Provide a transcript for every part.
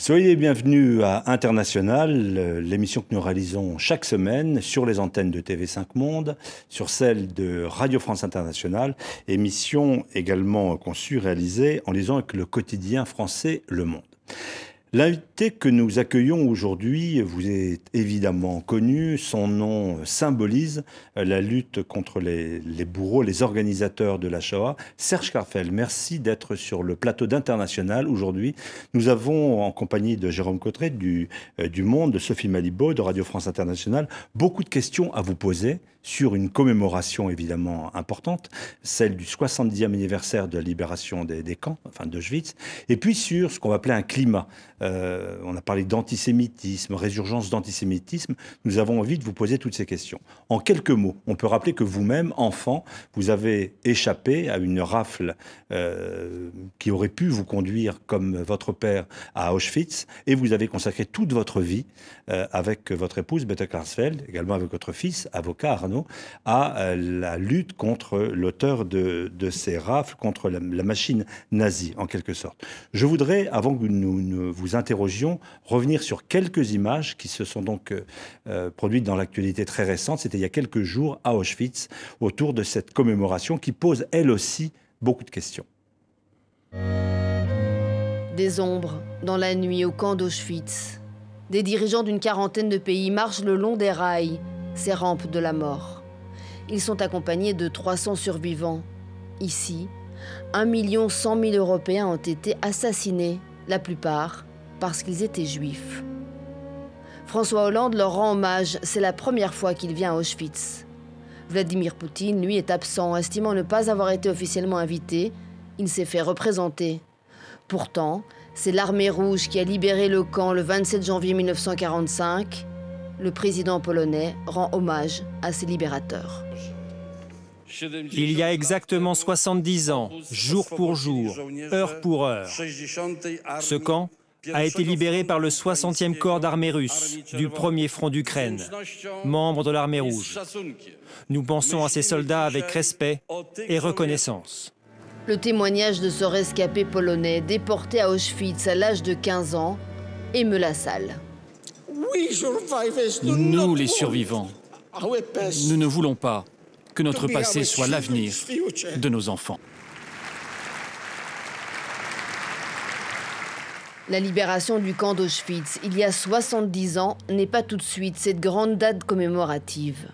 Soyez bienvenus à International, l'émission que nous réalisons chaque semaine sur les antennes de TV5 Monde, sur celle de Radio France Internationale, émission également conçue, réalisée en liaison avec le quotidien français Le Monde. L'invité que nous accueillons aujourd'hui vous est évidemment connu. Son nom symbolise la lutte contre les bourreaux, les organisateurs de la Shoah. Serge Karfel, merci d'être sur le plateau d'International aujourd'hui. Nous avons, en compagnie de Jérôme Cotteret, du Monde, de Sophie Malibaud, de Radio France Internationale, beaucoup de questions à vous poser sur une commémoration évidemment importante, celle du 70e anniversaire de la libération des camps, enfin d'Auschwitz, et puis sur ce qu'on va appeler un climat. On a parlé d'antisémitisme, résurgence d'antisémitisme. Nous avons envie de vous poser toutes ces questions. En quelques mots, on peut rappeler que vous-même, enfant, vous avez échappé à une rafle qui aurait pu vous conduire, comme votre père, à Auschwitz, et vous avez consacré toute votre vie, avec votre épouse, Bette Klarsfeld, également avec votre fils, avocat Arnaud, à la lutte contre l'auteur de ces rafles, contre la machine nazie, en quelque sorte. Je voudrais, avant que nous vous interrogions, revenir sur quelques images qui se sont donc produites dans l'actualité très récente. C'était il y a quelques jours à Auschwitz, autour de cette commémoration qui pose, elle aussi, beaucoup de questions. Des ombres dans la nuit au camp d'Auschwitz. Des dirigeants d'une quarantaine de pays marchent le long des rails, ces rampes de la mort. Ils sont accompagnés de 300 survivants. Ici, 1 100 000 Européens ont été assassinés, la plupart parce qu'ils étaient juifs. François Hollande leur rend hommage, c'est la première fois qu'il vient à Auschwitz. Vladimir Poutine, lui, est absent, estimant ne pas avoir été officiellement invité. Il s'est fait représenter. Pourtant, c'est l'armée rouge qui a libéré le camp le 27 janvier 1945. Le président polonais rend hommage à ses libérateurs. Il y a exactement 70 ans, jour pour jour, heure pour heure, ce camp a été libéré par le 60e corps d'armée russe du 1er front d'Ukraine, membre de l'armée rouge. Nous pensons à ces soldats avec respect et reconnaissance. Le témoignage de ce rescapé polonais déporté à Auschwitz à l'âge de 15 ans émeut la salle. Nous, les survivants, nous ne voulons pas que notre passé soit l'avenir de nos enfants. La libération du camp d'Auschwitz, il y a 70 ans, n'est pas tout de suite cette grande date commémorative.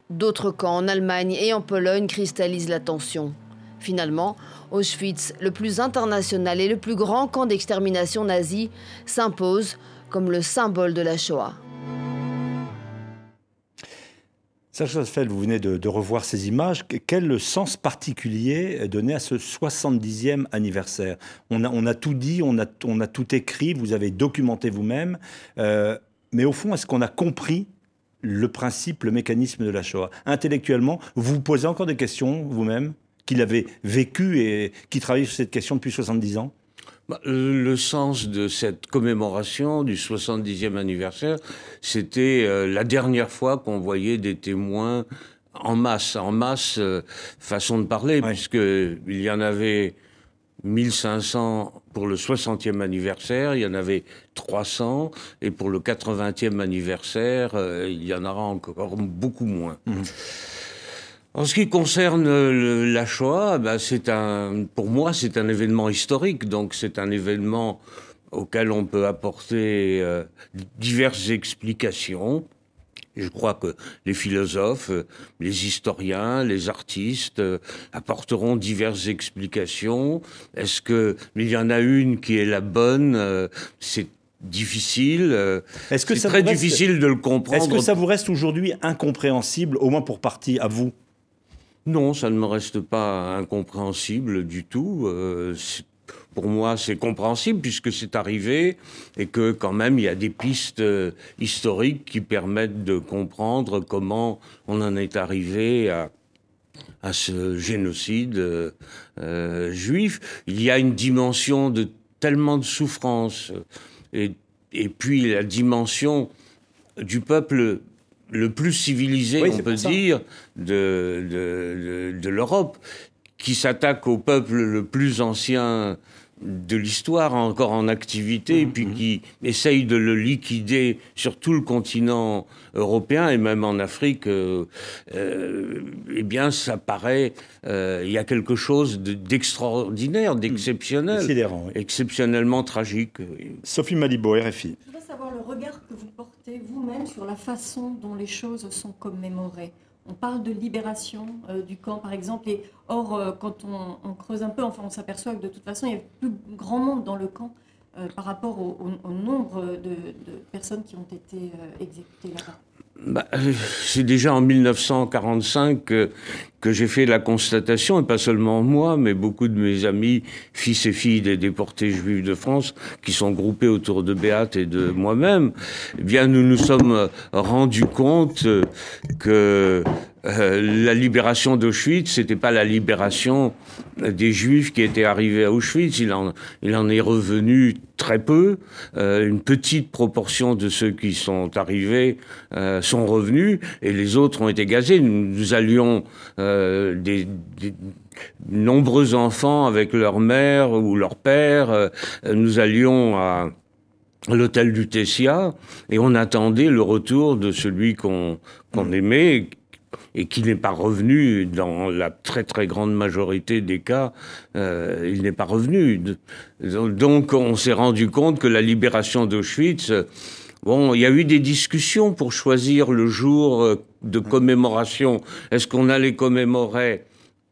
D'autres camps en Allemagne et en Pologne cristallisent l'attention. Finalement, Auschwitz, le plus international et le plus grand camp d'extermination nazie, s'impose comme le symbole de la Shoah. Serge Karfel, vous venez de revoir ces images. Quel sens particulier donner à ce 70e anniversaire ? On a tout dit, on a tout écrit, vous avez documenté vous-même. Mais au fond, est-ce qu'on a compris le principe, le mécanisme de la Shoah ? Intellectuellement, vous vous posez encore des questions vous-même, qui l'avez vécu et qui travaillez sur cette question depuis 70 ans ? Le sens de cette commémoration du 70e anniversaire, c'était la dernière fois qu'on voyait des témoins en masse, façon de parler, oui. Puisqu'il y en avait 1500 pour le 60e anniversaire, il y en avait 300, et pour le 80e anniversaire, il y en aura encore beaucoup moins. Mmh. En ce qui concerne la Shoah, pour moi, c'est un événement historique. Donc, c'est un événement auquel on peut apporter diverses explications. Je crois que les philosophes, les historiens, les artistes apporteront diverses explications. Est-ce qu'il y en a une qui est la bonne ? C'est difficile. C'est très difficile de le comprendre. Est-ce que ça vous reste aujourd'hui incompréhensible, au moins pour partie, à vous ? Non, ça ne me reste pas incompréhensible du tout. Pour moi, c'est compréhensible puisque c'est arrivé et que quand même, il y a des pistes historiques qui permettent de comprendre comment on en est arrivé à ce génocide juif. Il y a une dimension de tellement de souffrance et puis la dimension du peuple le plus civilisé, oui, on peut dire, de l'Europe, qui s'attaque au peuple le plus ancien de l'histoire encore en activité, et puis qui essaye de le liquider sur tout le continent européen et même en Afrique, eh bien, ça paraît, il y a quelque chose d'extraordinaire, d'exceptionnel, Sidérant, oui. exceptionnellement tragique. Sophie Malibaud, RFI. Je voudrais savoir le regard que vous portez vous-même sur la façon dont les choses sont commémorées. On parle de libération du camp, par exemple, et or, quand on creuse un peu, enfin, on s'aperçoit que de toute façon, il y a plus grand monde dans le camp par rapport au nombre de personnes qui ont été exécutées là-bas. Bah, c'est déjà en 1945 que j'ai fait la constatation, et pas seulement moi, mais beaucoup de mes amis, fils et filles des déportés juifs de France, qui sont groupés autour de Beat et de moi-même. Eh bien, nous nous sommes rendus compte que la libération d'Auschwitz, c'était pas la libération des Juifs qui étaient arrivés à Auschwitz. Il en est revenu très peu. Une petite proportion de ceux qui sont arrivés sont revenus, et les autres ont été gazés. Nous allions des nombreux enfants avec leur mère ou leur père. Nous allions à l'hôtel du Tessia et on attendait le retour de celui qu'on aimait et qui n'est pas revenu dans la très très grande majorité des cas. Il n'est pas revenu. Donc on s'est rendu compte que la libération d'Auschwitz, bon, il y a eu des discussions pour choisir le jour de commémoration. Est-ce qu'on allait commémorer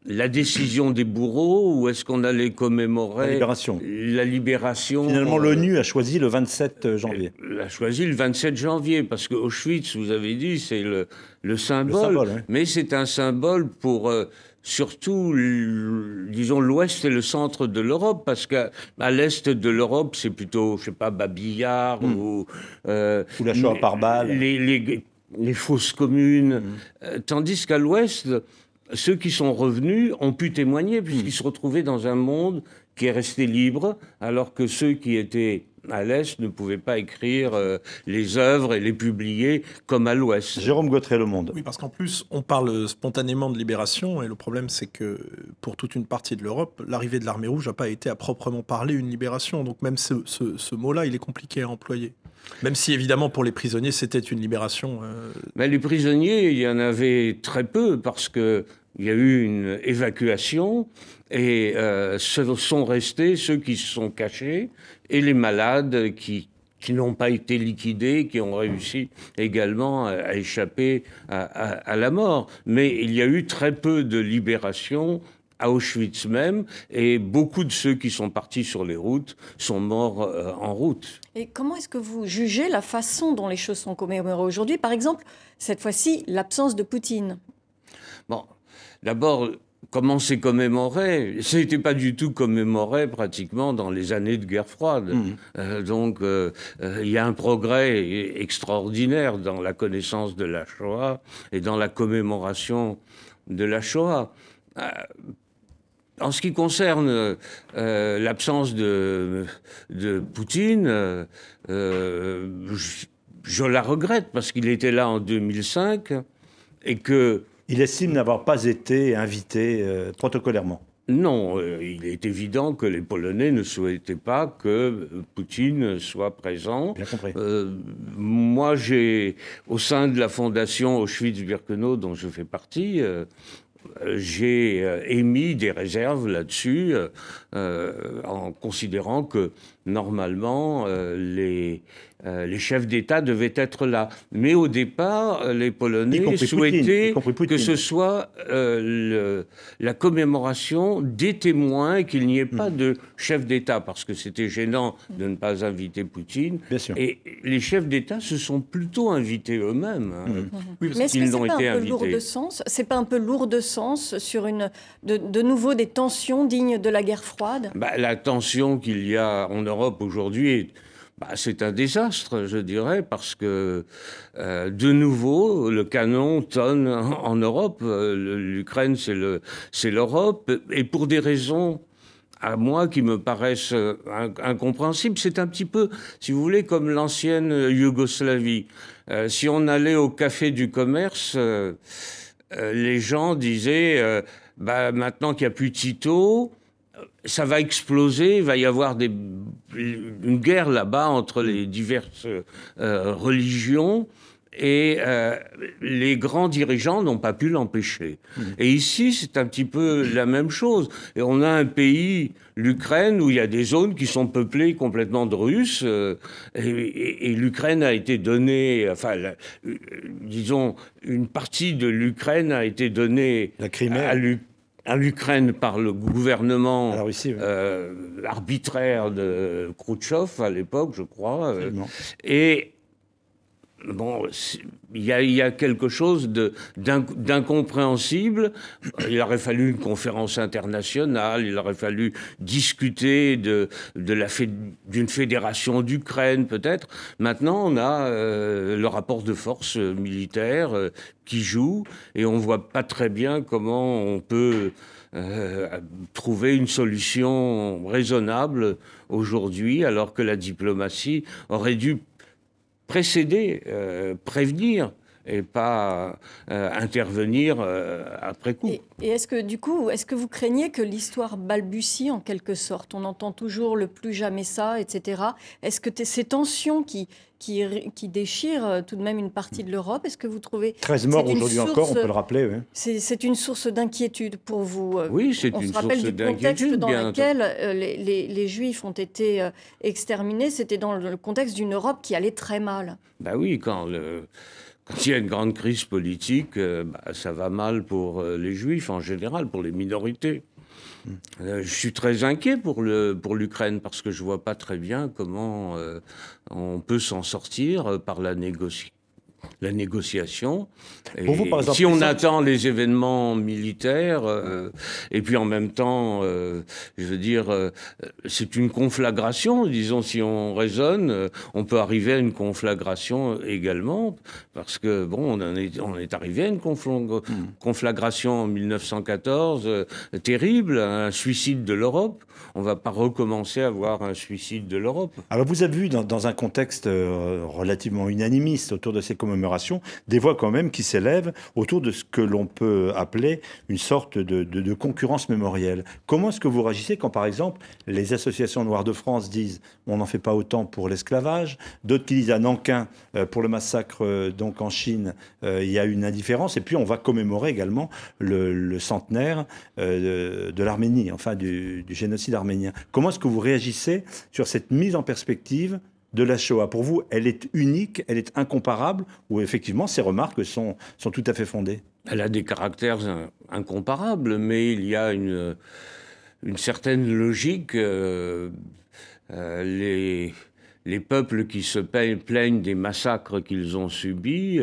la décision des bourreaux ou est-ce qu'on allait commémorer la libération? Finalement, l'ONU a choisi le 27 janvier. A choisi le 27 janvier, parce que Auschwitz, vous avez dit, c'est le symbole, oui. Mais c'est un symbole pour surtout, disons, l'Ouest et le centre de l'Europe, parce qu'à l'Est de l'Europe, c'est plutôt, je sais pas, Babillard ou la Shoah par balle. Les fosses communes. Tandis qu'à l'Ouest, ceux qui sont revenus ont pu témoigner, puisqu'ils se retrouvaient dans un monde qui est resté libre, alors que ceux qui étaient à l'Est ne pouvaient pas écrire les œuvres et les publier comme à l'Ouest. Jérôme Gautret, Le Monde. Oui, parce qu'en plus, on parle spontanément de libération, et le problème, c'est que pour toute une partie de l'Europe, l'arrivée de l'armée rouge n'a pas été à proprement parler une libération. Donc même ce mot-là, il est compliqué à employer. Même si, évidemment, pour les prisonniers, c'était une libération. Mais les prisonniers, il y en avait très peu, parce qu'il y a eu une évacuation, et sont restés ceux qui se sont cachés, et les malades qui n'ont pas été liquidés, qui ont réussi également à échapper à la mort. Mais il y a eu très peu de libération à Auschwitz même, et beaucoup de ceux qui sont partis sur les routes sont morts en route. Et comment est-ce que vous jugez la façon dont les choses sont commémorées aujourd'hui? Par exemple, cette fois-ci, l'absence de Poutine. Bon, d'abord, comment c'est commémoré? Ça n'était pas du tout commémoré pratiquement dans les années de guerre froide. Donc, il y a un progrès extraordinaire dans la connaissance de la Shoah et dans la commémoration de la Shoah. En ce qui concerne l'absence de Poutine, je la regrette parce qu'il était là en 2005 et que... Il estime n'avoir pas été invité protocolairement. Non, il est évident que les Polonais ne souhaitaient pas que Poutine soit présent. Bien compris. Moi, au sein de la fondation Auschwitz-Birkenau, dont je fais partie, j'ai émis des réserves là-dessus en considérant que normalement les chefs d'État devaient être là. Mais au départ, les Polonais souhaitaient que ce soit la commémoration des témoins, qu'il n'y ait pas de chef d'État, parce que c'était gênant de ne pas inviter Poutine. Bien sûr. Et les chefs d'État se sont plutôt invités eux-mêmes. Oui, mais est-ce que c'est pas un peu lourd de sens sur de nouveau des tensions dignes de la guerre froide? La tension qu'il y a en Europe aujourd'hui, c'est un désastre, je dirais, parce que, de nouveau, le canon tonne en Europe. L'Ukraine, c'est l'Europe. Et pour des raisons, à moi, qui me paraissent incompréhensibles, c'est un petit peu, si vous voulez, comme l'ancienne Yougoslavie. Si on allait au café du commerce, les gens disaient, maintenant qu'il n'y a plus Tito, ça va exploser, il va y avoir une guerre là-bas entre les diverses religions, et les grands dirigeants n'ont pas pu l'empêcher. Et ici, c'est un petit peu la même chose. Et on a un pays, l'Ukraine, où il y a des zones qui sont peuplées complètement de Russes, et l'Ukraine a été donnée, enfin, disons, une partie de l'Ukraine a été donnée à l'Ukraine par le gouvernement arbitraire de Khrouchtchev à l'époque, je crois. Et bon, il y a quelque chose d'incompréhensible. Il aurait fallu une conférence internationale, il aurait fallu discuter d'une fédération d'Ukraine, peut-être. Maintenant, on a le rapport de force militaire qui joue, et on ne voit pas très bien comment on peut trouver une solution raisonnable aujourd'hui, alors que la diplomatie aurait dû précéder, prévenir, et pas intervenir après coup. Et est-ce que, du coup, est-ce que vous craignez que l'histoire balbutie en quelque sorte? On entend toujours le plus jamais ça, etc. Est-ce que ces tensions qui déchirent tout de même une partie de l'Europe, est-ce que vous trouvez... 13 morts aujourd'hui encore, on peut le rappeler. Oui. C'est une source d'inquiétude pour vous? Oui, c'est une source d'inquiétude. On se rappelle du contexte dans lequel les Juifs ont été exterminés. C'était dans le contexte d'une Europe qui allait très mal. Ben oui, quand il y a une grande crise politique, ça va mal pour les Juifs en général, pour les minorités. Je suis très inquiet pour l'Ukraine, parce que je ne vois pas très bien comment on peut s'en sortir par la négociation. Et pour vous, par exemple, si on attend les événements militaires, et puis en même temps, je veux dire, c'est une conflagration, disons, si on raisonne, on peut arriver à une conflagration également, parce que, bon, on est arrivé à une conflagration en 1914, terrible, un suicide de l'Europe. On ne va pas recommencer à avoir un suicide de l'Europe. Alors vous avez vu, dans un contexte relativement unanimiste autour de ces commémorations, des voix quand même qui s'élèvent autour de ce que l'on peut appeler une sorte de concurrence mémorielle. Comment est-ce que vous réagissez quand, par exemple, les associations noires de France disent « on n'en fait pas autant pour l'esclavage », d'autres qui disent à Nankin, pour le massacre donc en Chine, il y a une indifférence, et puis on va commémorer également le centenaire de l'Arménie, enfin du génocide arménien. Comment est-ce que vous réagissez sur cette mise en perspective de la Shoah? Pour vous, elle est unique, elle est incomparable, ou effectivement ces remarques sont tout à fait fondées? Elle a des caractères incomparables, mais il y a une certaine logique. Les peuples qui se plaignent des massacres qu'ils ont subis,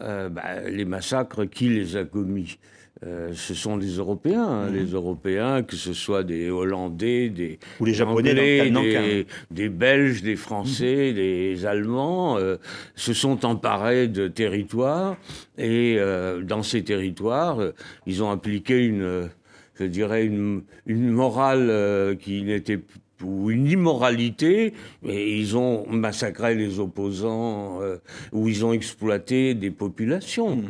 les massacres, qui les a commis? Ce sont les Européens, les Européens, que ce soit des Hollandais, ou les Japonais, des Belges, des Français, des Allemands, se sont emparés de territoires, et dans ces territoires, ils ont appliqué une morale qui n'était ou une immoralité, et ils ont massacré les opposants, ou ils ont exploité des populations.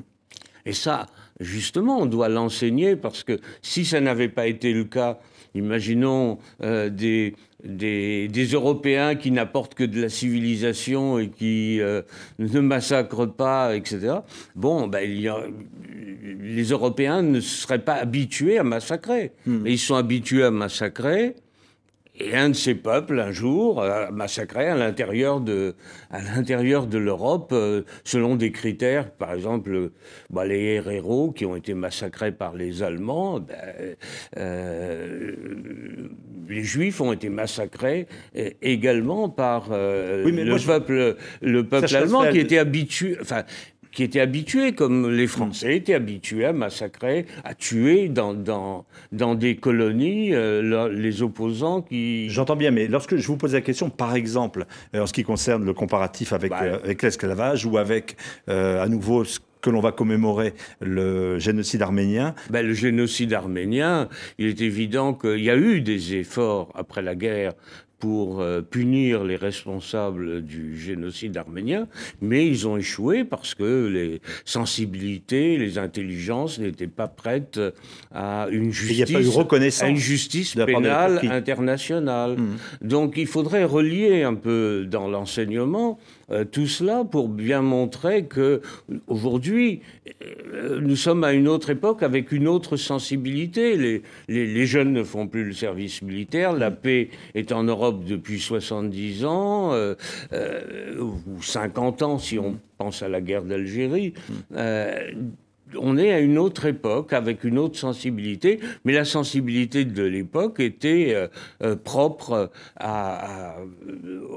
Et ça, justement, on doit l'enseigner, parce que si ça n'avait pas été le cas, imaginons des Européens qui n'apportent que de la civilisation et qui ne massacrent pas, etc. Bon, les Européens ne seraient pas habitués à massacrer. Mais ils sont habitués à massacrer. Et un de ces peuples, un jour, a massacré à l'intérieur de l'Europe, selon des critères, par exemple, les héros qui ont été massacrés par les Allemands, les Juifs ont été massacrés également par le peuple allemand qui était habitué... qui étaient habitués, comme les Français étaient habitués à massacrer, à tuer dans des colonies les opposants qui... J'entends bien, mais lorsque je vous pose la question, par exemple, en ce qui concerne le comparatif avec l'esclavage, ou avec, à nouveau, ce que l'on va commémorer, le génocide arménien. Le génocide arménien, il est évident qu'il y a eu des efforts après la guerre pour punir les responsables du génocide arménien, mais ils ont échoué parce que les sensibilités, les intelligences n'étaient pas prêtes à une justice, il n'y a pas eu reconnaissance à une justice pénale internationale. Donc il faudrait relier un peu dans l'enseignement tout cela pour bien montrer que aujourd'hui nous sommes à une autre époque avec une autre sensibilité. Les jeunes ne font plus le service militaire. La paix est en Europe depuis 70 ans ou 50 ans si on pense à la guerre d'Algérie. On est à une autre époque, avec une autre sensibilité, mais la sensibilité de l'époque était propre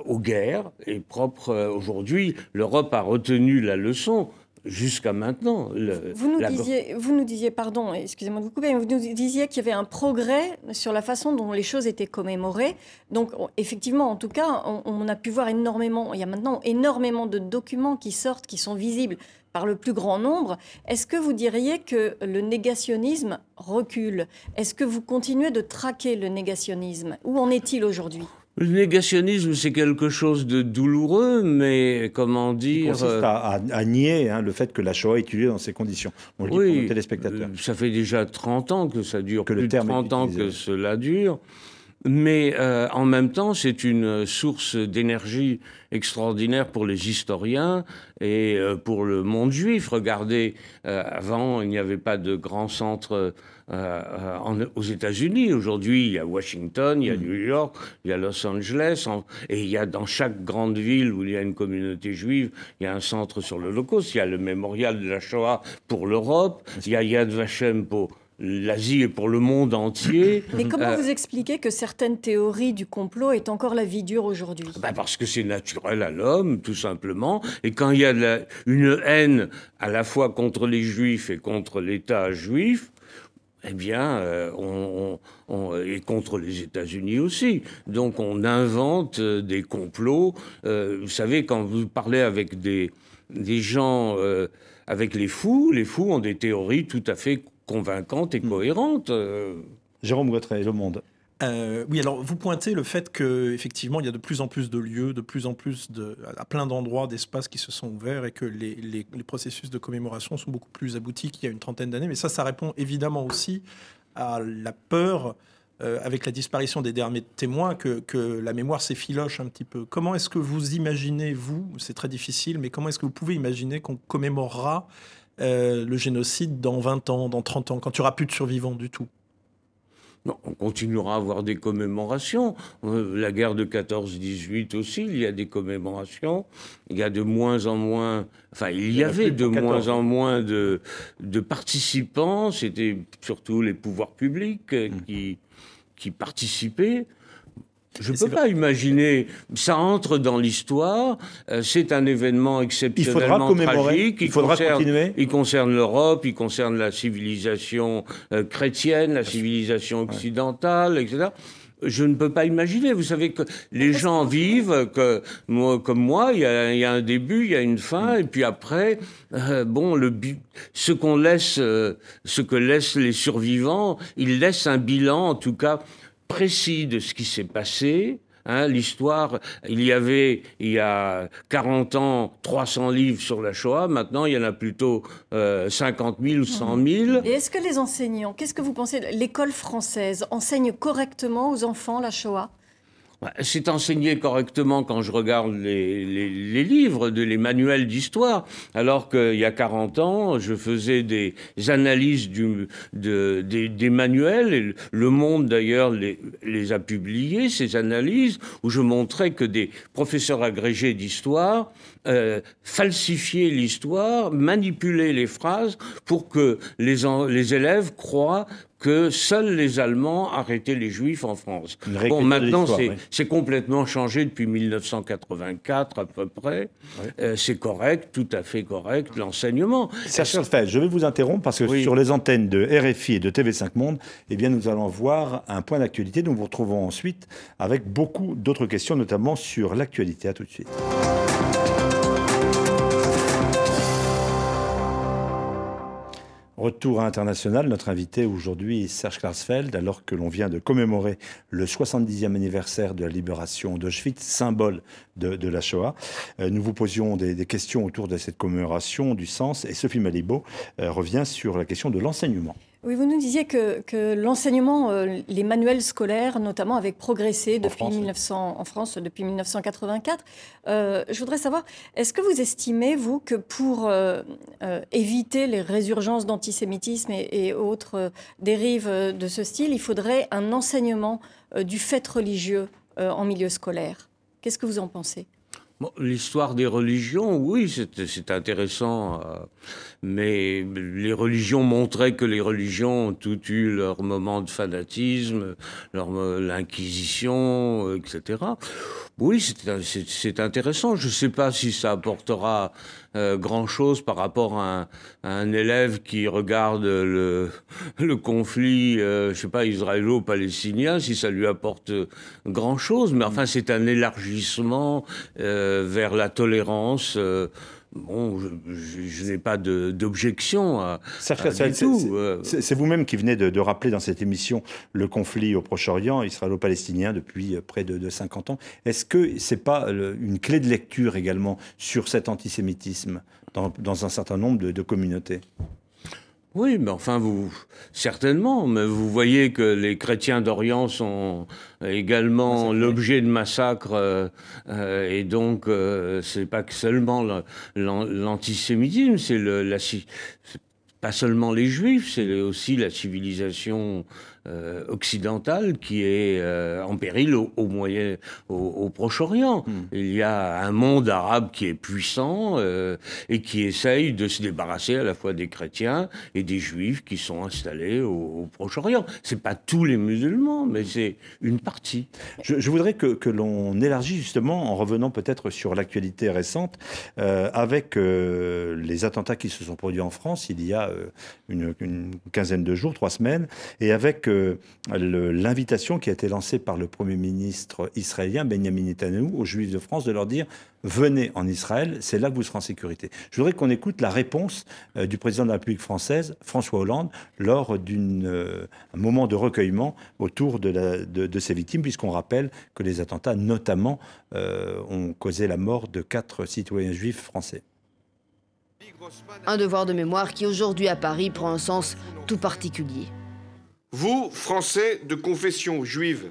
aux guerres, et propre aujourd'hui. L'Europe a retenu la leçon. Jusqu'à maintenant. Vous nous disiez, pardon, excusez-moi de vous couper, mais vous nous disiez qu'il y avait un progrès sur la façon dont les choses étaient commémorées. Donc, effectivement, en tout cas, on a pu voir énormément, il y a maintenant énormément de documents qui sortent, qui sont visibles par le plus grand nombre. Est-ce que vous diriez que le négationnisme recule? Est-ce que vous continuez de traquer le négationnisme? Où en est-il aujourd'hui? Le négationnisme, c'est quelque chose de douloureux, mais comment dire... Il consiste à nier le fait que la Shoah est utilisée dans ces conditions. On le dit pour nos téléspectateurs. Ça fait déjà 30 ans que ça dure, plus de 30 ans que cela dure. Mais en même temps, c'est une source d'énergie extraordinaire pour les historiens et pour le monde juif. Regardez, avant, il n'y avait pas de grands centres aux États-Unis. Aujourd'hui, il y a Washington, il y a New York, il y a Los Angeles, et il y a dans chaque grande ville où il y a une communauté juive, il y a un centre sur l'Holocauste, il y a le mémorial de la Shoah pour l'Europe, il y a Yad Vashem pour l'Asie et pour le monde entier. Mais comment vous expliquez que certaines théories du complot aient encore la vie dure aujourd'hui? Parce que c'est naturel à l'homme, tout simplement. Et quand il y a une haine à la fois contre les Juifs et contre l'État juif, eh bien, et contre les États-Unis aussi. Donc on invente des complots. Vous savez, quand vous parlez avec des gens, avec les fous ont des théories tout à fait convaincante et cohérente. Jérôme Gautret, Le Monde. Oui, alors vous pointez le fait qu'effectivement, il y a de plus en plus de lieux, de plus en plus à plein d'endroits, d'espaces qui se sont ouverts et que les processus de commémoration sont beaucoup plus aboutis qu'il y a une trentaine d'années. Mais ça répond évidemment aussi à la peur, avec la disparition des derniers témoins, que la mémoire s'effiloche un petit peu. Comment est-ce que vous imaginez, vous, c'est très difficile, mais comment est-ce que vous pouvez imaginer qu'on commémorera le génocide dans 20 ans, dans 30 ans, quand il n'y aura plus de survivants du tout? Non, on continuera à avoir des commémorations. La guerre de 14-18 aussi, il y a des commémorations. Il y a de moins en moins... Enfin, il y avait de moins en moins de participants. C'était surtout les pouvoirs publics qui participaient. Je ne peux pas imaginer, ça entre dans l'histoire, c'est un événement exceptionnellement tragique. Il faudra continuer. Il concerne l'Europe, il concerne la civilisation chrétienne, la civilisation occidentale, etc. Je ne peux pas imaginer. Vous savez que les gens vivent comme moi. Il y a un début, il y a une fin, et puis après, ce que laissent les survivants, ils laissent un bilan, en tout cas précis de ce qui s'est passé. L'histoire, il y a 40 ans 300 livres sur la Shoah, maintenant il y en a plutôt 50 000 ou 100 000. Et est-ce que les enseignants, qu'est-ce que vous pensez, l'école française enseigne correctement aux enfants la Shoah? C'est enseigné correctement quand je regarde les livres, les manuels d'histoire, alors qu'il y a 40 ans, je faisais des analyses des manuels, et Le Monde d'ailleurs les a publiés, ces analyses, où je montrais que des professeurs agrégés d'histoire falsifiaient l'histoire, manipulaient les phrases pour que les élèves croient que seuls les Allemands arrêtaient les Juifs en France. Bon, maintenant, c'est complètement changé depuis 1984 à peu près. Ouais. C'est correct, tout à fait correct, l'enseignement. Serge Feil, je vais vous interrompre parce que sur les antennes de RFI et de TV5 Monde, eh bien, nous allons voir un point d'actualité. Nous vous retrouvons ensuite avec beaucoup d'autres questions, notamment sur l'actualité. À tout de suite. Retour à international, notre invité aujourd'hui est Serge Klarsfeld, alors que l'on vient de commémorer le 70e anniversaire de la libération d'Auschwitz, symbole de la Shoah. Nous vous posions des questions autour de cette commémoration, du sens, et Sophie Malibaud revient sur la question de l'enseignement. Oui, vous nous disiez que l'enseignement, les manuels scolaires notamment, avaient progressé en France depuis 1984. Je voudrais savoir, est-ce que vous estimez, vous, que pour éviter les résurgences d'antisémitisme et autres dérives de ce style, il faudrait un enseignement du fait religieux en milieu scolaire? Qu'est-ce que vous en pensez? Bon, l'histoire des religions, oui, c'est intéressant, mais les religions montraient que les religions ont toutes eu leur moment de fanatisme, l'Inquisition, etc. Oui, c'est intéressant. Je ne sais pas si ça apportera grand-chose par rapport à un élève qui regarde le conflit, je ne sais pas, israélo-palestinien, si ça lui apporte grand-chose. Mais enfin, c'est un élargissement vers la tolérance. Bon, je n'ai pas d'objection à tout. C'est vous-même qui venez de rappeler dans cette émission le conflit au Proche-Orient, israélo-palestinien, depuis près de 50 ans. Est-ce que ce n'est pas une clé de lecture également sur cet antisémitisme dans un certain nombre de communautés ? Oui, mais enfin, certainement, mais vous voyez que les chrétiens d'Orient sont également l'objet de massacres, et donc c'est pas que seulement l'antisémitisme, c'est pas seulement les Juifs, c'est aussi la civilisation occidentale qui est en péril au Proche-Orient. Il y a un monde arabe qui est puissant et qui essaye de se débarrasser à la fois des chrétiens et des Juifs qui sont installés au Proche-Orient. C'est pas tous les musulmans, mais c'est une partie. Je voudrais que l'on élargisse justement, en revenant peut-être sur l'actualité récente, avec les attentats qui se sont produits en France il y a une quinzaine de jours, 3 semaines, et avec l'invitation qui a été lancée par le Premier ministre israélien, Benjamin Netanyahou, aux Juifs de France, de leur dire « Venez en Israël, c'est là que vous serez en sécurité ». Je voudrais qu'on écoute la réponse du président de la République française, François Hollande, lors d'un moment de recueillement autour de ces victimes, puisqu'on rappelle que les attentats, notamment, ont causé la mort de 4 citoyens juifs français. Un devoir de mémoire qui aujourd'hui à Paris prend un sens tout particulier. Vous, Français de confession juive,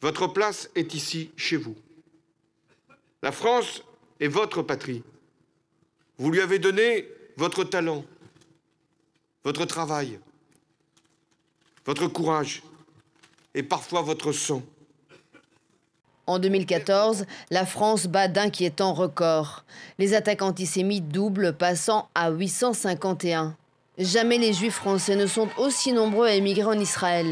votre place est ici, chez vous. La France est votre patrie. Vous lui avez donné votre talent, votre travail, votre courage et parfois votre sang. En 2014, la France bat d'inquiétants records. Les attaques antisémites doublent, passant à 851. Jamais les Juifs français ne sont aussi nombreux à émigrer en Israël.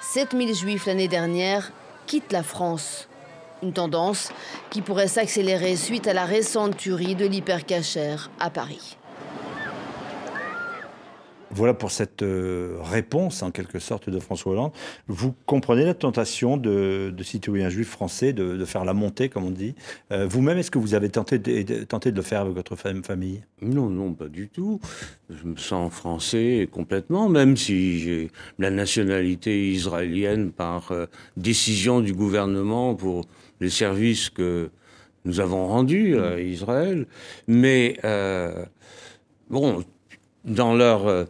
7000 Juifs l'année dernière quittent la France. Une tendance qui pourrait s'accélérer suite à la récente tuerie de l'Hyper Cacher à Paris. Voilà pour cette réponse, en quelque sorte, de François Hollande. Vous comprenez la tentation de citoyens juifs français de faire la montée, comme on dit. Vous-même, est-ce que vous avez tenté de le faire avec votre famille ? Non, non, pas du tout. Je me sens français complètement, même si j'ai la nationalité israélienne par décision du gouvernement pour les services que nous avons rendus à Israël. Mais, bon, dans leur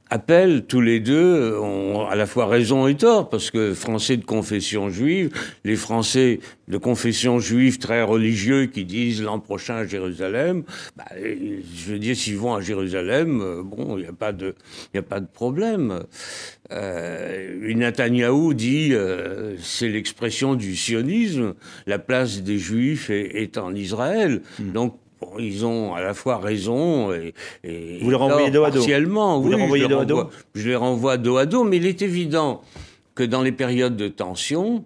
appel, tous les deux ont à la fois raison et tort, parce que Français de confession juive, les Français de confession juive très religieux qui disent l'an prochain à Jérusalem, je veux dire, s'ils vont à Jérusalem, bon, il n'y a pas de problème. Netanyahou dit, c'est l'expression du sionisme, la place des Juifs est en Israël. Donc, bon, ils ont à la fois raison et vous les renvoyez dos à dos. Partiellement, vous oui, les renvoyez dos à dos. Je les renvoie dos à dos, mais il est évident que dans les périodes de tension,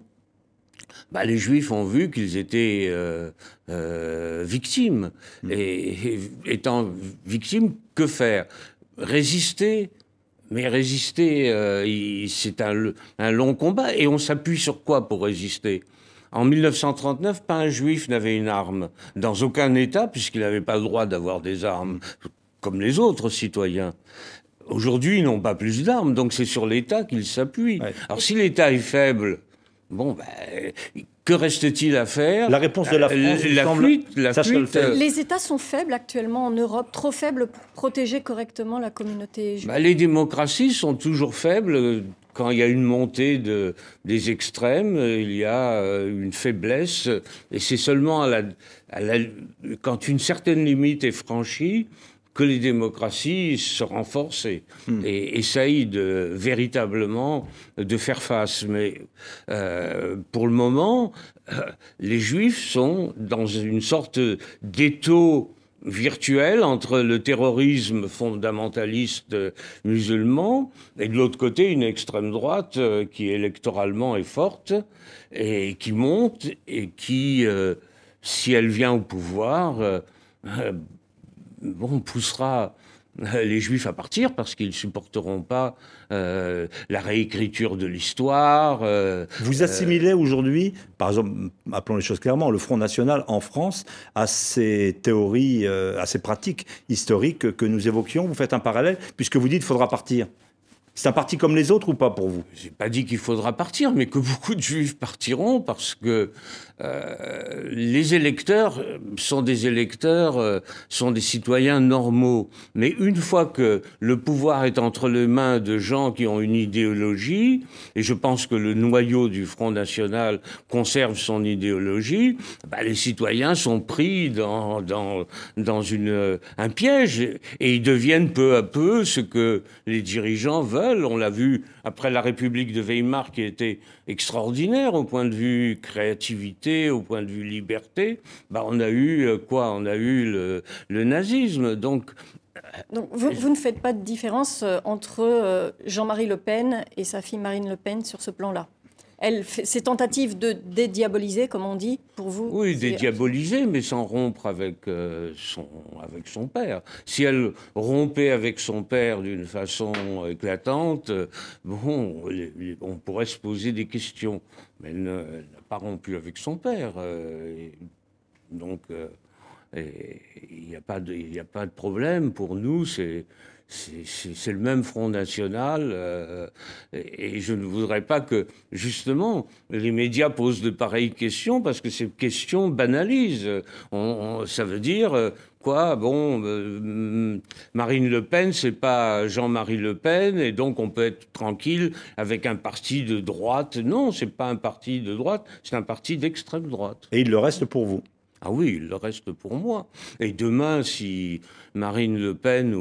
les Juifs ont vu qu'ils étaient victimes. Et étant victimes, que faire ? Résister. Mais résister, c'est un long combat. Et on s'appuie sur quoi pour résister ? En 1939, pas un juif n'avait une arme, dans aucun État, puisqu'il n'avait pas le droit d'avoir des armes. comme les autres citoyens. Aujourd'hui, ils n'ont pas plus d'armes, donc c'est sur l'État qu'ils s'appuient. Ouais. Alors si l'État est faible, bon, que reste-t-il à faire? La réponse de la France, la fuite. Les États sont faibles actuellement en Europe, trop faibles pour protéger correctement la communauté juive. Les démocraties sont toujours faibles. Quand il y a une montée des extrêmes, il y a une faiblesse, et c'est seulement quand une certaine limite est franchie que les démocraties se renforcent et essayent véritablement de faire face. Mais pour le moment, les Juifs sont dans une sorte d'étau virtuel entre le terrorisme fondamentaliste musulman et de l'autre côté une extrême droite qui électoralement est forte et qui monte et qui, si elle vient au pouvoir, poussera les Juifs à partir parce qu'ils ne supporteront pas la réécriture de l'histoire. Vous assimilez aujourd'hui, par exemple, appelons les choses clairement, le Front National en France à ces théories, à ces pratiques historiques que nous évoquions. Vous faites un parallèle puisque vous dites qu'il faudra partir. C'est un parti comme les autres ou pas pour vous? J'ai pas dit qu'il faudra partir, mais que beaucoup de Juifs partiront parce que les électeurs sont des citoyens normaux. Mais une fois que le pouvoir est entre les mains de gens qui ont une idéologie, et je pense que le noyau du Front National conserve son idéologie, les citoyens sont pris dans un piège et ils deviennent peu à peu ce que les dirigeants veulent. On l'a vu après la République de Weimar qui était extraordinaire au point de vue créativité, au point de vue liberté. On a eu quoi? On a eu le nazisme. Donc vous ne faites pas de différence entre Jean-Marie Le Pen et sa fille Marine Le Pen sur ce plan-là? Ces tentatives de dédiaboliser, comme on dit, pour vous? Oui, dédiaboliser, mais sans rompre avec son père. Si elle rompait avec son père d'une façon éclatante, on pourrait se poser des questions. Mais elle n'a pas rompu avec son père. Donc, il n'y a pas de problème pour nous. C'est le même Front National et je ne voudrais pas que, justement, les médias posent de pareilles questions parce que ces questions banalisent. Ça veut dire quoi? Marine Le Pen, c'est pas Jean-Marie Le Pen et donc on peut être tranquille avec un parti de droite. Non, c'est pas un parti de droite, c'est un parti d'extrême droite. Et il le reste pour vous? Ah oui, il le reste pour moi. Et demain, si Marine Le Pen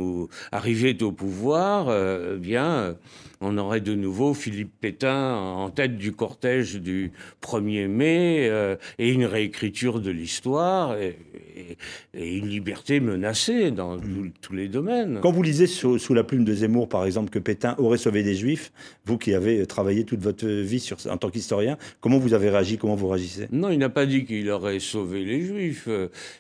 arrivait au pouvoir, on aurait de nouveau Philippe Pétain en tête du cortège du 1er mai et une réécriture de l'histoire et une liberté menacée dans tous les domaines. Quand vous lisez sous la plume de Zemmour, par exemple, que Pétain aurait sauvé des Juifs, vous qui avez travaillé toute votre vie en tant qu'historien, comment vous avez réagi? Comment vous réagissez? Non, il n'a pas dit qu'il aurait sauvé les Juifs.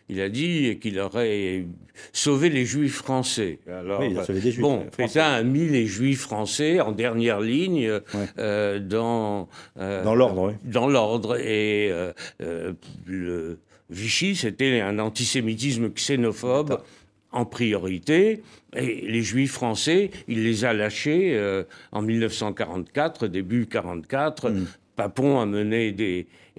Il a dit qu'il aurait sauvé les Juifs français. Alors, oui, il a sauvé des Juifs Pétain a mis les Juifs français en dernière ligne dans l'ordre. Oui. Dans l'ordre. Et le Vichy, c'était un antisémitisme xénophobe en priorité. Et les Juifs français, il les a lâchés en 1944, début 1944. Papon a mené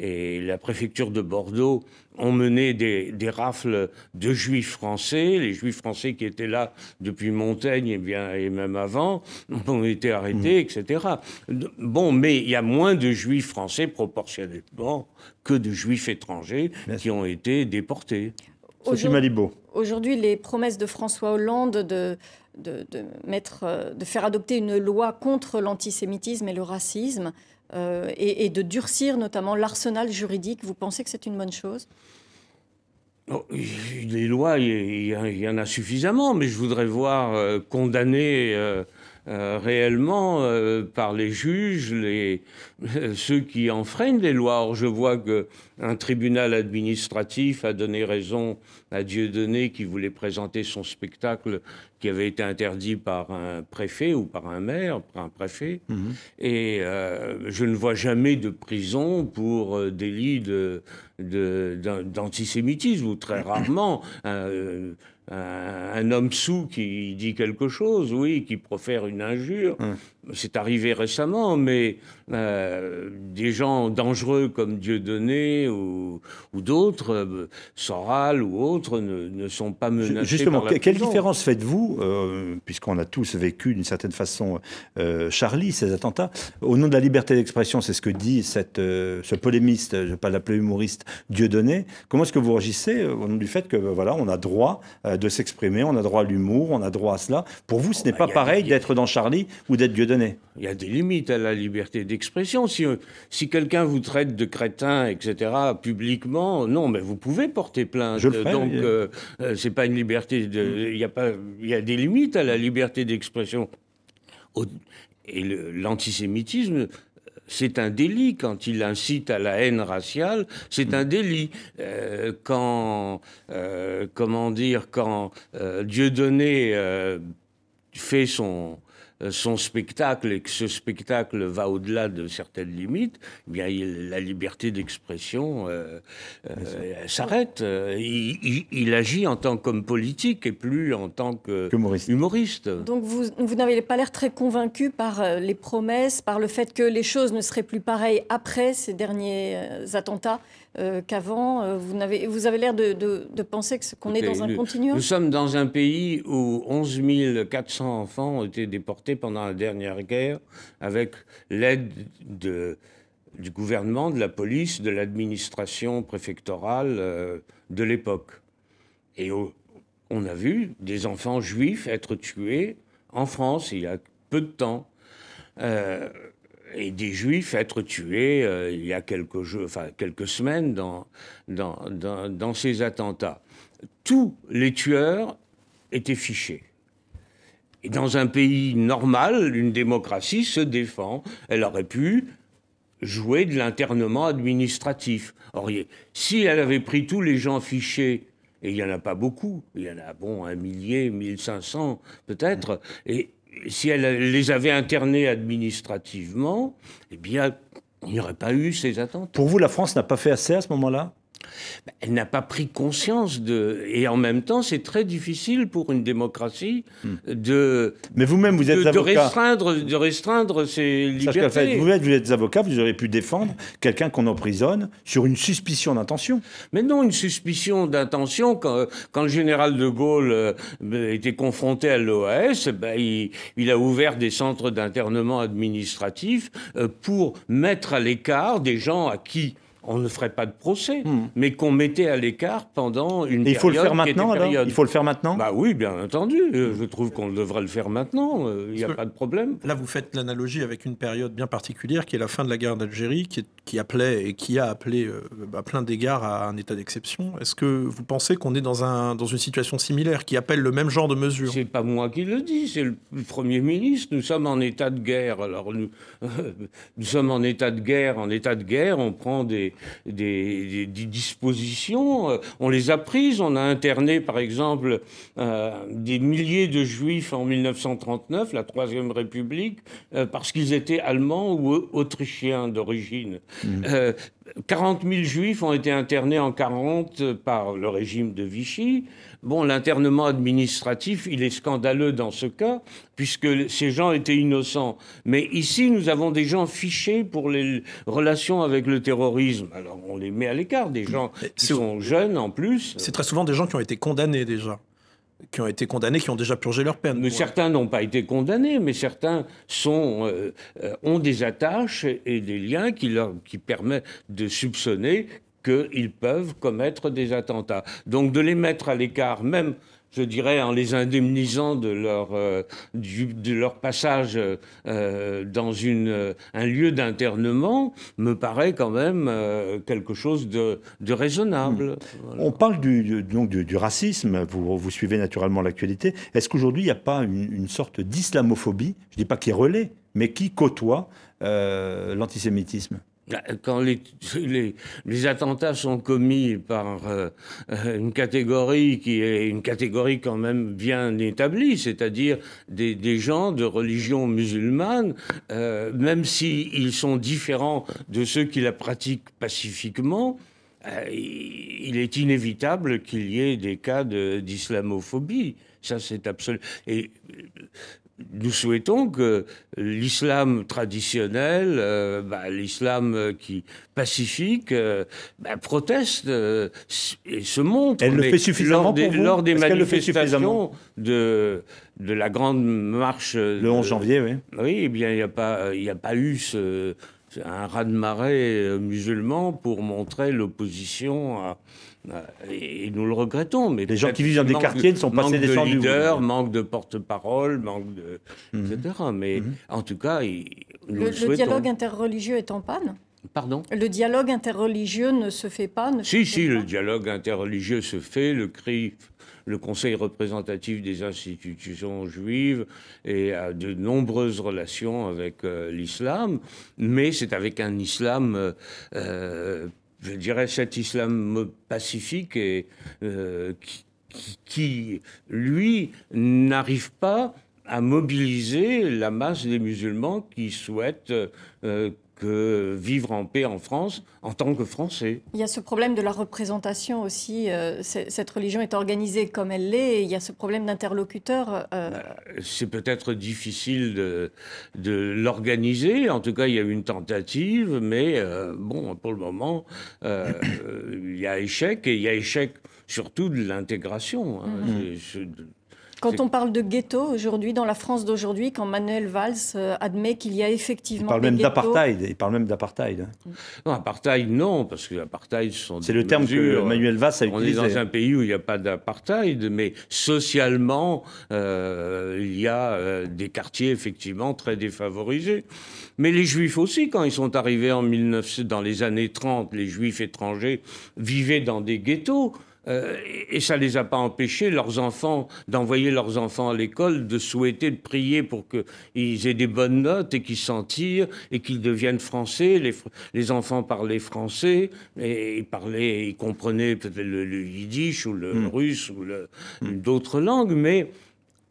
et la préfecture de Bordeaux ont mené des rafles de Juifs français. Les Juifs français qui étaient là depuis Montaigne et même avant ont été arrêtés, etc. Mais il y a moins de Juifs français proportionnellement que de Juifs étrangers qui ont été déportés. Sophie Malibaud. Aujourd'hui, les promesses de François Hollande de faire adopter une loi contre l'antisémitisme et le racisme et de durcir notamment l'arsenal juridique, vous pensez que c'est une bonne chose? Les lois, il y en a suffisamment, mais je voudrais voir condamner réellement par les juges ceux qui enfreignent les lois. Or, je vois qu'un tribunal administratif a donné raison à Dieudonné qui voulait présenter son spectacle qui avait été interdit par un préfet ou par un maire, par un préfet. Et je ne vois jamais de prison pour délit d'antisémitisme, ou très rarement. Un homme saoul qui dit quelque chose, oui, qui profère une injure. C'est arrivé récemment, mais des gens dangereux comme Dieudonné ou d'autres, Soral ou autres, ne sont pas menacés. Justement, par la quelle prison. différence faites-vous, puisqu'on a tous vécu d'une certaine façon Charlie, ces attentats, au nom de la liberté d'expression, c'est ce que dit ce polémiste, je ne vais pas l'appeler humoriste, Dieudonné. Comment est-ce que vous réagissez au nom du fait que voilà, on a droit de s'exprimer, on a droit à l'humour, on a droit à cela? Pour vous, ce n'est pas pareil d'être dans Charlie ou d'être Dieudonné? Il y a des limites à la liberté d'expression. Si quelqu'un vous traite de crétin, etc., publiquement, non, mais vous pouvez porter plainte. Je le ferai, donc, oui. c'est pas une liberté. Il y a des limites à la liberté d'expression. Et l'antisémitisme, c'est un délit. Quand il incite à la haine raciale, c'est un délit. Quand Dieudonné fait son spectacle, et que ce spectacle va au-delà de certaines limites, eh bien, la liberté d'expression s'arrête. Il agit en tant qu'homme politique et plus en tant qu'humoriste. Donc vous n'avez pas l'air très convaincu par les promesses, par le fait que les choses ne seraient plus pareilles après ces derniers attentats qu'avant. Vous avez l'air de penser qu'on est dans un continuum. Nous sommes dans un pays où 11 400 enfants ont été déportés pendant la dernière guerre avec l'aide du gouvernement, de la police, de l'administration préfectorale de l'époque. Et on a vu des enfants juifs être tués en France il y a peu de temps. Et des juifs être tués il y a quelques semaines dans ces attentats. Tous les tueurs étaient fichés. Et dans un pays normal, une démocratie se défend. Elle aurait pu jouer de l'internement administratif. Or, si elle avait pris tous les gens fichés, et il n'y en a pas beaucoup, il y en a 1 millier, 1500 peut-être, et si elle les avait internés administrativement, eh bien, il n'y aurait pas eu ces attentats. Pour vous, la France n'a pas fait assez à ce moment-là ? Elle n'a pas pris conscience et en même temps, c'est très difficile pour une démocratie Mais vous-même, vous êtes avocat. De restreindre ses libertés. Vous êtes avocat, vous auriez pu défendre quelqu'un qu'on emprisonne sur une suspicion d'intention. Mais non, une suspicion d'intention, quand le général de Gaulle était confronté à l'OAS, il a ouvert des centres d'internement administratif pour mettre à l'écart des gens à qui on ne ferait pas de procès, mais qu'on mettait à l'écart pendant une période. Il faut le faire maintenant, alors ? Il faut le faire maintenant ? Bah oui, bien entendu. Je trouve qu'on devrait le faire maintenant. Il n'y a pas de problème. Là, vous faites l'analogie avec une période bien particulière, qui est la fin de la guerre d'Algérie, qui appelait et qui a appelé à plein d'égards à un état d'exception. Est-ce que vous pensez qu'on est dans une situation similaire, qui appelle le même genre de mesures ? C'est pas moi qui le dis, c'est le Premier ministre. Nous sommes en état de guerre. Alors nous sommes en état de guerre. En état de guerre, on prend des dispositions, on les a prises. On a interné, par exemple, des milliers de juifs en 1939, la Troisième République, parce qu'ils étaient allemands ou autrichiens d'origine. 40 000 juifs ont été internés en 1940 par le régime de Vichy. Bon, l'internement administratif, il est scandaleux dans ce cas, puisque ces gens étaient innocents. Mais ici, nous avons des gens fichés pour les relations avec le terrorisme. Alors, on les met à l'écart, des gens qui sont jeunes en plus. C'est très souvent des gens qui ont été condamnés déjà. Qui ont déjà purgé leur peine. Mais certains n'ont pas été condamnés, mais certains ont des attaches et des liens qui permettent de soupçonner qu'ils peuvent commettre des attentats. Donc de les mettre à l'écart, même, je dirais, en les indemnisant de leur passage dans un lieu d'internement, me paraît quand même quelque chose de raisonnable. Voilà. On parle du racisme, vous suivez naturellement l'actualité. Est-ce qu'aujourd'hui, il n'y a pas une sorte d'islamophobie, je ne dis pas qui relaie, mais qui côtoie l'antisémitisme ? Quand les attentats sont commis par une catégorie qui est une catégorie quand même bien établie, c'est-à-dire des gens de religion musulmane, même s'ils sont différents de ceux qui la pratiquent pacifiquement, il est inévitable qu'il y ait des cas d'islamophobie. Ça, c'est absolu. Et nous souhaitons que l'islam traditionnel, l'islam pacifique, proteste et se montre. Elle le fait suffisamment pour vous ? Lors des Est-ce qu'elle le fait manifestations de la grande marche... Le 11 janvier, oui. Oui, eh bien, il n'y a pas eu un raz-de-marée musulman pour montrer l'opposition et nous le regrettons. Mais les gens qui vivent dans des quartiers ne sont pas assez descendus. Manque de leader, manque de porte-parole, etc. Mais en tout cas, nous le souhaitons. Le dialogue interreligieux est en panne ? Pardon ? Le dialogue interreligieux ne se fait pas ? Le dialogue interreligieux se fait. Le Conseil représentatif des institutions juives et a de nombreuses relations avec l'islam, mais c'est avec un islam, je dirais cet islam pacifique et qui, lui, n'arrive pas à mobiliser la masse des musulmans qui souhaitent vivre en paix en France en tant que Français. Il y a ce problème de la représentation aussi. Cette religion est organisée comme elle l'est. Et il y a ce problème d'interlocuteur. C'est peut-être difficile de l'organiser. En tout cas, il y a eu une tentative. Mais pour le moment, il y a échec. Et il y a échec surtout de l'intégration. Quand on parle de ghetto aujourd'hui, dans la France d'aujourd'hui, quand Manuel Valls admet qu'il y a effectivement des ghettos... Il parle même d'apartheid. Non, apartheid, non, parce que l'apartheid, c'est le terme que Manuel Valls a utilisé. On est dans un pays où il n'y a pas d'apartheid, mais socialement, il y a des quartiers effectivement très défavorisés. Mais les Juifs aussi, quand ils sont arrivés dans les années 30, les Juifs étrangers vivaient dans des ghettos. Et ça ne les a pas empêchés, d'envoyer leurs enfants à l'école, de souhaiter, de prier pour qu'ils aient des bonnes notes et qu'ils s'en tirent et qu'ils deviennent français. Les enfants parlaient français et ils comprenaient peut-être le yiddish ou le russe ou d'autres langues, mais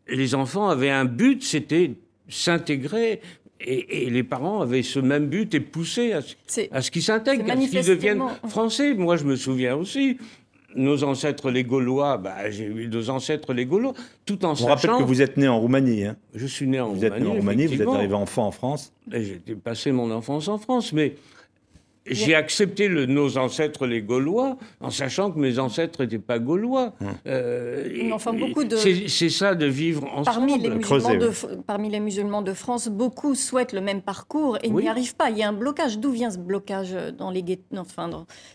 les enfants avaient un but, c'était s'intégrer. Et les parents avaient ce même but et poussaient à ce qu'ils s'intègrent, à ce qu'ils deviennent français. Moi, je me souviens aussi... Nos ancêtres les Gaulois, j'ai eu deux ancêtres les Gaulois, tout en sachant... On rappelle que vous êtes né en Roumanie. Hein. Je suis né en Roumanie. Vous êtes né en Roumanie, vous êtes arrivé enfant en France. J'ai passé mon enfance en France, mais j'ai accepté nos ancêtres les Gaulois en sachant que mes ancêtres n'étaient pas Gaulois. C'est ça de vivre ensemble. Parmi les musulmans de France, beaucoup souhaitent le même parcours et n'y arrivent pas. Il y a un blocage. D'où vient ce blocage dans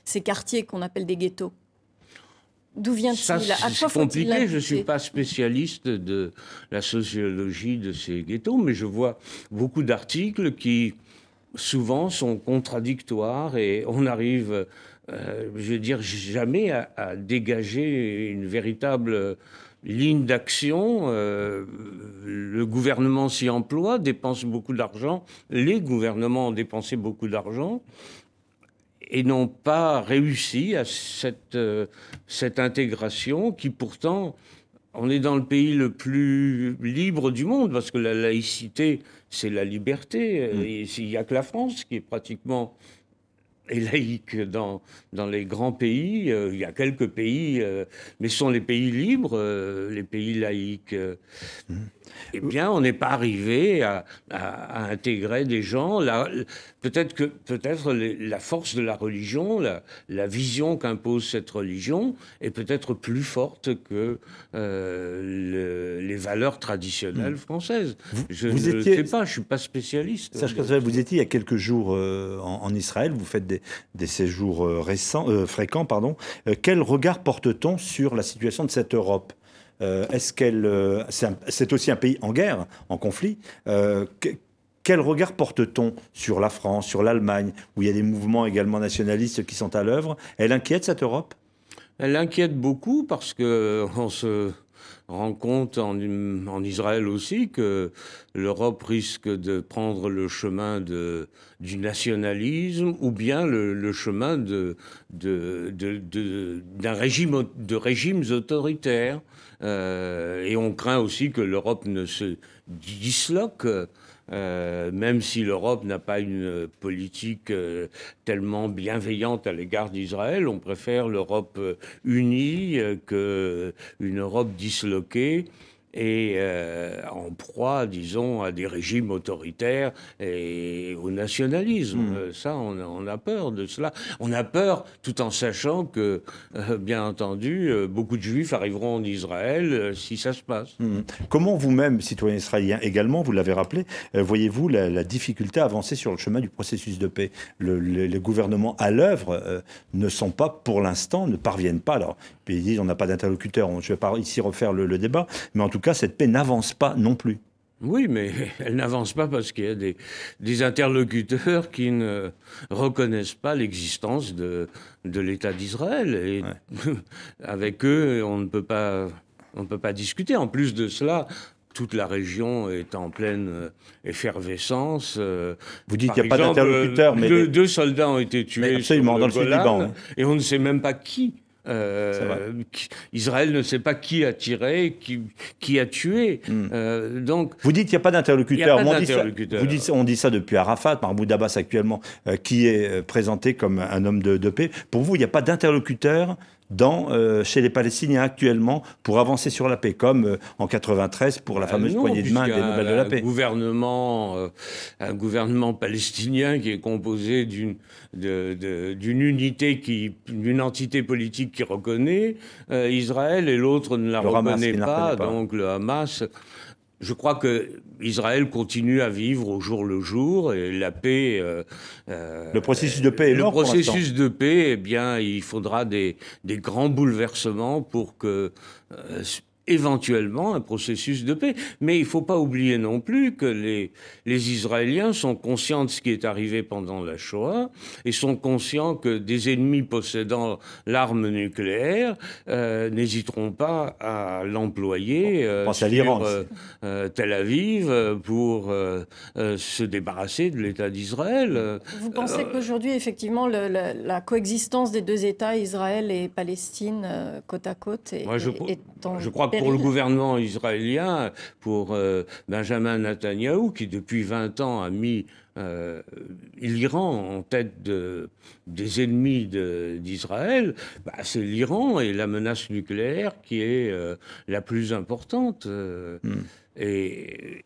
ces quartiers qu'on appelle des ghettos ? D'où vient-il ? C'est compliqué, je ne suis pas spécialiste de la sociologie de ces ghettos, mais je vois beaucoup d'articles qui, souvent, sont contradictoires et on arrive, jamais à dégager une véritable ligne d'action. Le gouvernement s'y emploie, dépense beaucoup d'argent, les gouvernements ont dépensé beaucoup d'argent, et n'ont pas réussi à cette intégration qui, pourtant, on est dans le pays le plus libre du monde, parce que la laïcité, c'est la liberté. Et il n'y a que la France qui est pratiquement laïque dans les grands pays. Il y a quelques pays, mais ce sont les pays libres, les pays laïques. Eh bien, on n'est pas arrivé à intégrer des gens. Peut-être la force de la religion, la vision qu'impose cette religion est peut-être plus forte que les valeurs traditionnelles françaises. Je ne sais pas, je ne suis pas spécialiste. Serge Cazorla, vous étiez il y a quelques jours en Israël, vous faites des séjours fréquents. Quel regard porte-t-on sur la situation de cette Europe ? C'est aussi un pays en guerre, en conflit. Quel regard porte-t-on sur la France, sur l'Allemagne, où il y a des mouvements également nationalistes qui sont à l'œuvre ? Elle inquiète, cette Europe ? Elle inquiète beaucoup parce que rend compte en Israël aussi que l'Europe risque de prendre le chemin du nationalisme ou bien le chemin d'un régime, de régimes autoritaires. Et on craint aussi que l'Europe ne se disloque. Même si l'Europe n'a pas une politique tellement bienveillante à l'égard d'Israël, on préfère l'Europe unie qu'une Europe disloquée et en proie, disons, à des régimes autoritaires et au nationalisme. Ça, on a peur de cela. On a peur tout en sachant que, bien entendu, beaucoup de Juifs arriveront en Israël si ça se passe. Comment vous-même, citoyen israélien également, vous l'avez rappelé, voyez-vous la difficulté à avancer sur le chemin du processus de paix? Les gouvernements à l'œuvre ne sont pas, pour l'instant, ne parviennent pas. Alors, ils disent on n'a pas d'interlocuteur, je ne vais pas ici refaire le débat, mais en tout cas, cette paix n'avance pas non plus. Oui, mais elle n'avance pas parce qu'il y a des interlocuteurs qui ne reconnaissent pas l'existence de l'État d'Israël. Et avec eux, on ne peut pas discuter. En plus de cela, toute la région est en pleine effervescence. Vous dites qu'il n'y a pas d'interlocuteur, mais... Deux soldats ont été tués absolument, dans le sud du Liban. Et on ne sait même pas qui. Israël ne sait pas qui a tiré, qui a tué. Donc, vous dites qu'il n'y a pas d'interlocuteur. On dit ça depuis Arafat, Mahmoud Abbas actuellement, qui est présenté comme un homme de paix. Pour vous, il n'y a pas d'interlocuteur chez les Palestiniens actuellement pour avancer sur la paix, comme en 93 pour la fameuse poignée de main des Nobel de la paix. Un gouvernement palestinien qui est composé d'une entité politique qui reconnaît Israël et l'autre ne la reconnaît pas, donc le Hamas. Je crois que Israël continue à vivre au jour le jour et la paix. Le processus de paix est mort. Le processus de paix, eh bien, il faudra des grands bouleversements pour que éventuellement un processus de paix. Mais il ne faut pas oublier non plus que les Israéliens sont conscients de ce qui est arrivé pendant la Shoah et sont conscients que des ennemis possédant l'arme nucléaire n'hésiteront pas à l'employer sur Tel Aviv pour se débarrasser de l'État d'Israël. Vous pensez qu'aujourd'hui, effectivement, la coexistence des deux États, Israël et Palestine, côte à côte, est en je crois que pour le gouvernement israélien, pour Benjamin Netanyahou, qui depuis 20 ans a mis l'Iran en tête des ennemis d'Israël, c'est l'Iran et la menace nucléaire qui est la plus importante. Et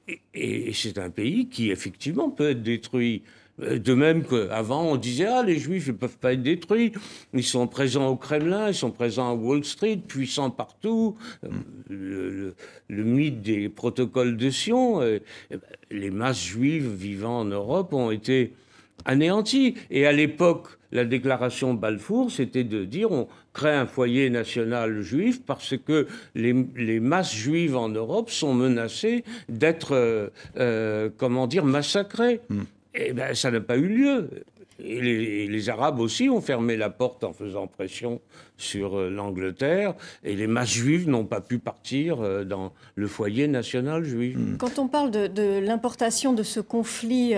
c'est un pays qui, effectivement, peut être détruit. De même qu'avant, on disait « Ah, les Juifs ne peuvent pas être détruits. Ils sont présents au Kremlin, ils sont présents à Wall Street, puissants partout. » Le mythe des protocoles de Sion, les masses juives vivant en Europe ont été anéanties. Et à l'époque, la déclaration Balfour, c'était de dire on crée un foyer national juif parce que les masses juives en Europe sont menacées d'être, massacrées. Eh bien, ça n'a pas eu lieu. Et les Arabes aussi ont fermé la porte en faisant pression sur l'Angleterre. Et les masses juives n'ont pas pu partir dans le foyer national juif. Quand on parle de l'importation de ce conflit,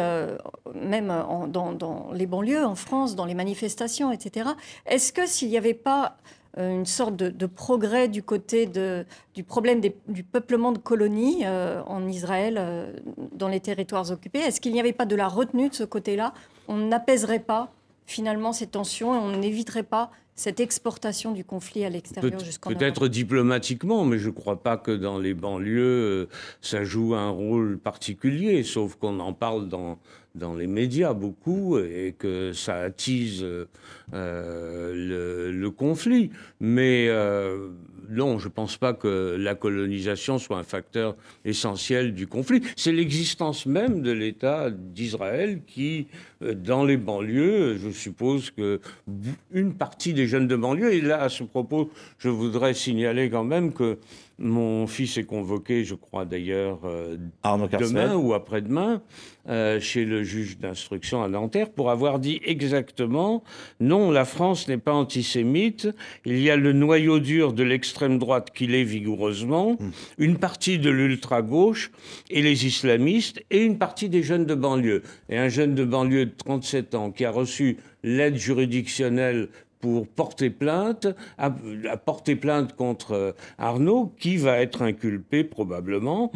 même dans les banlieues, en France, dans les manifestations, etc., est-ce que s'il n'y avait pas une sorte de progrès du côté du problème du peuplement de colonies en Israël, dans les territoires occupés, est-ce qu'il n'y avait pas de la retenue de ce côté-là? On n'apaiserait pas finalement ces tensions et on n'éviterait pas cette exportation du conflit à l'extérieur jusqu'en Europe. Peut-être diplomatiquement, mais je ne crois pas que dans les banlieues, ça joue un rôle particulier, sauf qu'on en parle dans les médias beaucoup et que ça attise le conflit. Mais non, je ne pense pas que la colonisation soit un facteur essentiel du conflit. C'est l'existence même de l'État d'Israël qui, dans les banlieues, je suppose qu'une partie des jeunes de banlieue, et là, à ce propos, je voudrais signaler quand même que Mon fils est convoqué, je crois d'ailleurs, Arnaud demain ou après-demain, chez le juge d'instruction à Nanterre, pour avoir dit exactement « Non, la France n'est pas antisémite, il y a le noyau dur de l'extrême droite qui l'est vigoureusement, une partie de l'ultra-gauche et les islamistes, et une partie des jeunes de banlieue. » Et un jeune de banlieue de 37 ans qui a reçu l'aide juridictionnelle pour porter plainte, à porter plainte contre Arnaud, qui va être inculpé probablement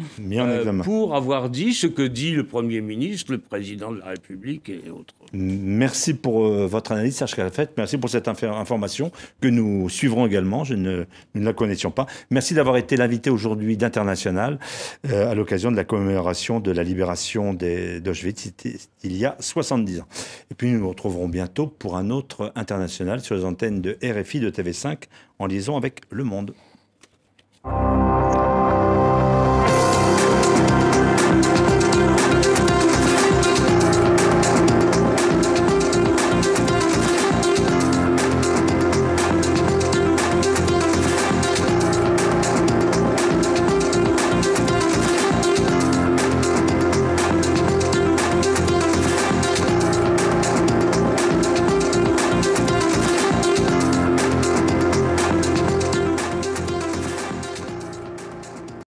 pour avoir dit ce que dit le Premier ministre, le Président de la République et autres. Merci pour votre analyse, Serge Calafet. Merci pour cette information que nous suivrons également. Nous ne la connaissions pas. Merci d'avoir été l'invité aujourd'hui d'International à l'occasion de la commémoration de la libération d'Auschwitz il y a 70 ans. Et puis nous nous retrouverons bientôt pour un autre International sur les antennes de RFI de TV5 en liaison avec Le Monde.